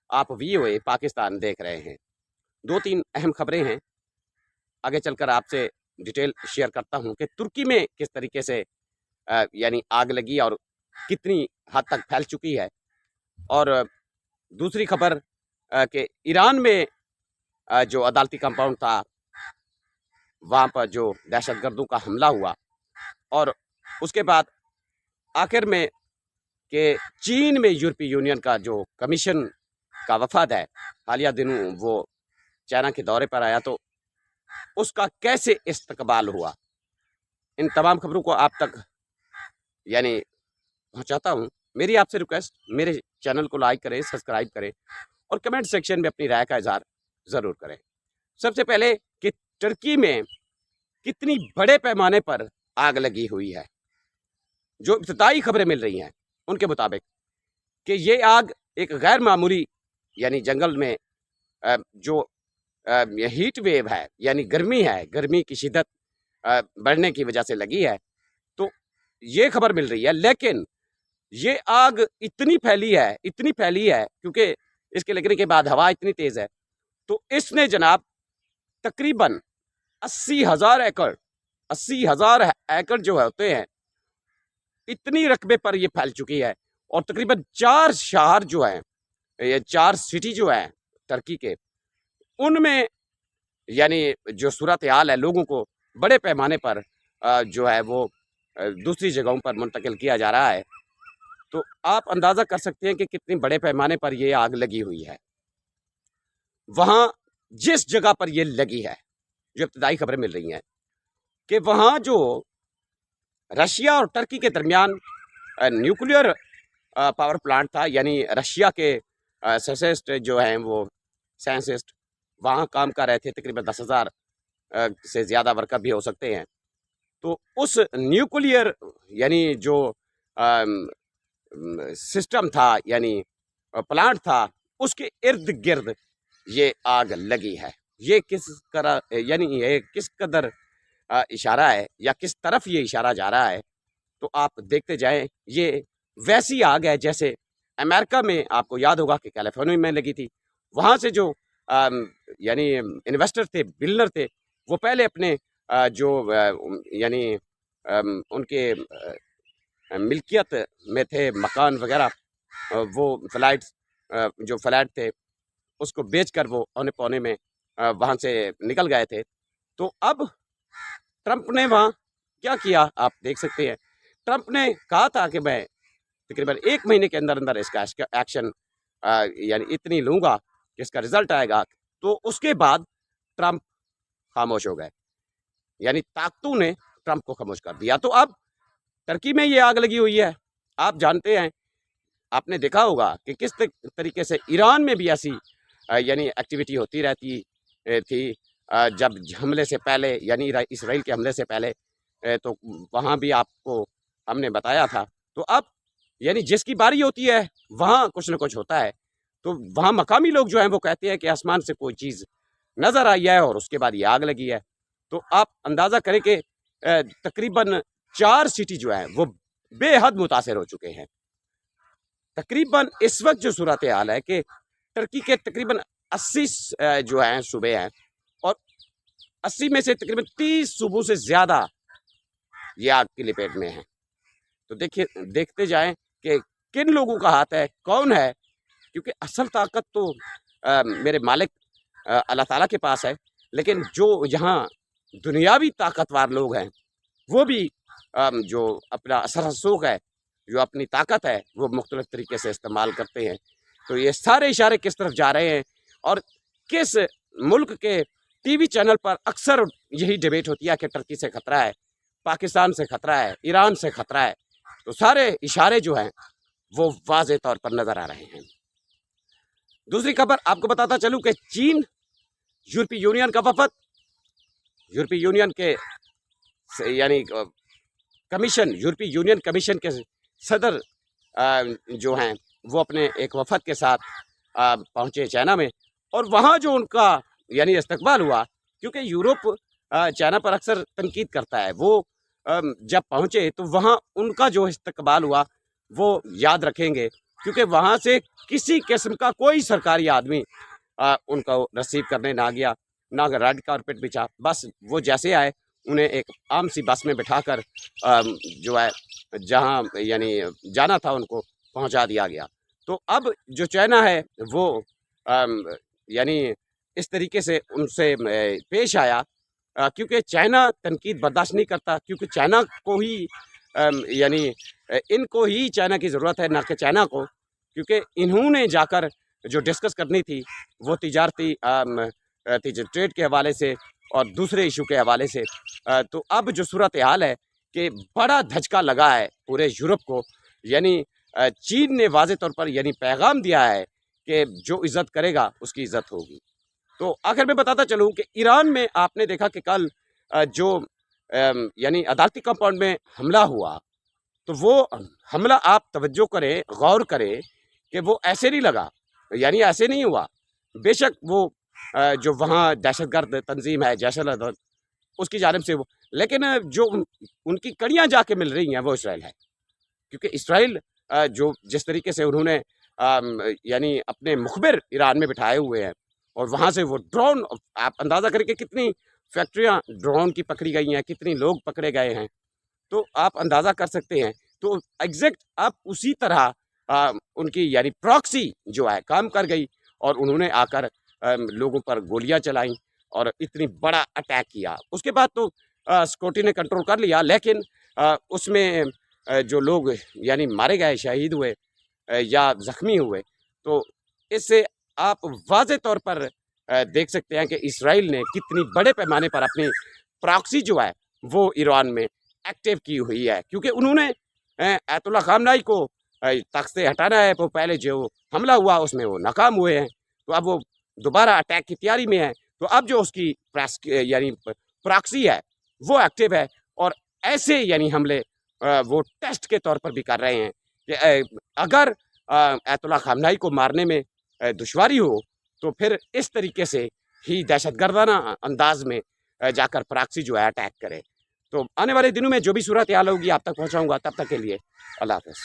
آپ VOA پاکستان دیکھ رہے ہیں۔ 2-3 اہم خبریں ہیں، آگے چل کر آپ سے ڈیٹیل شیئر کرتا ہوں کہ ترکی میں کس طریقے سے یعنی آگ لگی اور کتنی حد تک پھیل چکی ہے، اور دوسری خبر کہ ایران میں جو عدالتی کمپاؤنڈ تھا وہاں پر جو دہشت گردوں کا حملہ ہوا، اور اس کے بعد آخر میں کہ چین میں یورپی یونین کا جو کمیشن کا وفد ہے حالیہ دنوں وہ چائنا کے دورے پر آیا، تو اس کا کیسے استقبال ہوا، ان تمام خبروں کو آپ تک یعنی پہنچاتا ہوں۔ میری آپ سے ریکویسٹ، میرے چینل کو لائک کریں، سبسکرائب کریں اور کمنٹ سیکشن میں اپنی رائے کا اظہار ضرور کریں۔ سب سے پہلے کہ ترکی میں کتنی بڑے پیمانے پر آگ لگی ہوئی ہے۔ جو ابتدائی خبریں مل رہی ہیں ان کے مطابق کہ یہ آگ ایک غیر معمولی یعنی جنگل میں جو ہیٹ ویو ہے یعنی گرمی ہے، گرمی کی شدت بڑھنے کی وجہ سے لگی ہے، تو یہ خبر مل رہی ہے۔ لیکن یہ آگ اتنی پھیلی ہے کیونکہ اس کے لگنے کے بعد ہوا اتنی تیز ہے، تو اس نے جناب تقریباً 80,000 ایکڑ جو ہوتے ہیں اتنی رقبے پر یہ پھیل چکی ہے، اور تقریباً 4 شہر جو ہیں، یہ 4 سٹی جو ہیں ترکی کے، ان میں یعنی جو صورتحال ہے لوگوں کو بڑے پیمانے پر جو ہے وہ دوسری جگہوں پر منتقل کیا جا رہا ہے، تو آپ اندازہ کر سکتے ہیں کہ کتنے بڑے پیمانے پر یہ آگ لگی ہوئی ہے۔ وہاں جس جگہ پر یہ لگی ہے، جو ابتدائی خبریں مل رہی ہیں کہ وہاں جو رشیا اور ترکی کے درمیان نیوکلیئر پاور پلانٹ تھا، یعنی رشیا کے سائنسسٹ جو ہیں وہ سائنسسٹ وہاں کام کر رہے تھے، تقریباً 10,000 سے زیادہ ورکر بھی ہو سکتے ہیں، تو اس نیوکلیئر یعنی جو سسٹم تھا یعنی پلانٹ تھا، اس کے ارد گرد یہ آگ لگی ہے۔ یہ کس قدر اشارہ ہے یا کس طرف یہ اشارہ جا رہا ہے، تو آپ دیکھتے جائیں۔ یہ ویسی آگ ہے جیسے امریکہ میں آپ کو یاد ہوگا کہ کیلیفورنیا میں لگی تھی، وہاں سے جو یعنی انویسٹر تھے، بلڈر تھے، وہ پہلے اپنے جو یعنی ان کے ملکیت میں تھے مکان وغیرہ، وہ فلیٹ تھے، اس کو بیچ کر وہ اونے پونے میں وہاں سے نکل گئے تھے۔ تو اب ٹرمپ نے وہاں کیا کیا آپ دیکھ سکتے ہیں۔ ٹرمپ نے کہا تھا کہ میں تقریباً 1 مہینے کے اندر اس کا ایکشن یعنی اتنی لوں گا کہ اس کا رزلٹ آئے گا، تو اس کے بعد ٹرمپ خاموش ہو گئے، یعنی طاقتوں نے ٹرمپ کو خاموش کر دیا۔ تو اب ترکی میں یہ آگ لگی ہوئی ہے۔ آپ جانتے ہیں، آپ نے دیکھا ہوگا کہ کس طریقے سے ایران میں بھی ایسی یعنی ایکٹیویٹی ہوتی رہتی تھی جب حملے سے پہلے، یعنی اسرائیل کے حملے سے پہلے، تو وہاں بھی آپ کو ہم نے بتایا تھا۔ تو اب یعنی جس کی باری ہوتی ہے وہاں کچھ نہ کچھ ہوتا ہے، تو وہاں مقامی لوگ جو ہیں وہ کہتے ہیں کہ آسمان سے کوئی چیز نظر آئی ہے اور اس کے بعد یہ آگ لگی ہے۔ تو آپ اندازہ کریں کہ تقریباً 4 سٹی جو ہیں وہ بے حد متاثر ہو چکے ہیں۔ تقریباً اس وقت جو صورتحال ہے کہ ترکی کے تقریباً 80 جو ہیں صوبے ہیں، اور 80 میں سے تقریباً 30 صوبوں سے زیادہ یہ آگ کی لپیٹ میں ہیں۔ تو دیکھتے جائیں کہ کن لوگوں کا ہاتھ ہے، کون ہے، کیونکہ اصل طاقت تو میرے مالک اللہ تعالیٰ کے پاس ہے، لیکن جو یہاں دنیاوی طاقتور لوگ ہیں وہ بھی جو اپنا اثر رسوخ ہے، جو اپنی طاقت ہے، وہ مختلف طریقے سے استعمال کرتے ہیں۔ تو یہ سارے اشارے کس طرف جا رہے ہیں، اور کس ملک کے ٹی وی چینل پر اکثر یہی ڈیبیٹ ہوتی ہے کہ ترکی سے خطرہ ہے، پاکستان سے خطرہ ہے، ایران سے خطرہ ہے، تو سارے اشارے جو ہیں وہ واضح طور پر نظر آ رہے ہیں۔ دوسری خبر آپ کو بتاتا چلوں کہ چین یورپی یونین کا وفد، یورپی یونین کے یعنی کمیشن، یورپی یونین کمیشن کے صدر جو ہیں وہ اپنے ایک وفد کے ساتھ پہنچے چائنا میں، اور وہاں جو ان کا یعنی استقبال ہوا، کیونکہ یورپ چائنا پر اکثر تنقید کرتا ہے، وہ جب پہنچے تو وہاں ان کا جو استقبال ہوا وہ یاد رکھیں گے کیونکہ وہاں سے کسی قسم کا کوئی سرکاری آدمی ان کو ریسیو کرنے نہ گیا، نہ ریڈ کارپیٹ بچھا، بس وہ جیسے آئے انہیں ایک عام سی بس میں بٹھا کر جو ہے جہاں یعنی جانا تھا ان کو پہنچا دیا گیا۔ تو اب جو چائنا ہے وہ یعنی اس طریقے سے ان سے پیش آیا، کیونکہ چائنا تنقید برداشت نہیں کرتا، کیونکہ چائنا کو ہی یعنی ان کو ہی چائنا کی ضرورت ہے، نہ کہ چائنا کو، کیونکہ انہوں نے جا کر جو ڈسکس کرنی تھی وہ تجارتی ٹریڈ کے حوالے سے اور دوسرے ایشو کے حوالے سے۔ تو اب جو صورتحال ہے کہ بڑا دھچکا لگا ہے پورے یورپ کو، یعنی چین نے واضح طور پر یعنی پیغام دیا ہے کہ جو عزت کرے گا اس کی عزت ہوگی۔ تو آخر میں بتاتا چلوں کہ ایران میں آپ نے دیکھا کہ کل جو یعنی عدالتی کمپاؤنڈ میں حملہ ہوا، تو وہ حملہ آپ توجہ کریں، غور کریں کہ وہ ایسے نہیں لگا، یعنی ایسے نہیں ہوا۔ بے شک وہ جو وہاں دہشت گرد تنظیم ہے جیش الحدود اس کی جانب سے وہ، لیکن جو ان کی کڑیاں جا کے مل رہی ہیں وہ اسرائیل ہے، کیونکہ اسرائیل جو جس طریقے سے انہوں نے یعنی اپنے مخبر ایران میں بٹھائے ہوئے ہیں، اور وہاں سے وہ ڈرون، آپ اندازہ کریں کہ کتنی فیکٹریاں ڈرون کی پکڑی گئی ہیں، کتنی لوگ پکڑے گئے ہیں، تو آپ اندازہ کر سکتے ہیں۔ تو ایگزیکٹ آپ اسی طرح ان کی یعنی پراکسی جو ہے کام کر گئی، اور انہوں نے آ کر لوگوں پر گولیاں چلائیں اور اتنی بڑا اٹیک کیا۔ اس کے بعد تو سیکورٹی نے کنٹرول کر لیا، لیکن اس میں جو لوگ یعنی مارے گئے، شہید ہوئے یا زخمی ہوئے، تو اس سے آپ واضح طور پر دیکھ سکتے ہیں کہ اسرائیل نے کتنی بڑے پیمانے پر اپنی پراکسی جو ہے وہ ایران میں ایکٹیو کی ہوئی ہے، کیونکہ انہوں نے آیت اللہ خامنائی کو تخت سے ہٹانا ہے۔ وہ پہلے جو حملہ ہوا اس میں وہ ناکام ہوئے ہیں، تو اب وہ دوبارہ اٹیک کی تیاری میں ہے، تو اب جو اس کی یعنی پراکسی ہے وہ ایکٹیو ہے، اور ایسے یعنی حملے وہ ٹیسٹ کے طور پر بھی کر رہے ہیں کہ اگر آیت اللہ خامنائی کو مارنے میں دشواری ہو تو پھر اس طریقے سے ہی دہشت گردانہ انداز میں جا کر پراکسی جو ہے اٹیک کرے۔ تو آنے والے دنوں میں جو بھی صورتحال ہوگی آپ تک پہنچاؤں گا، تب تک کے لیے اللہ حافظ۔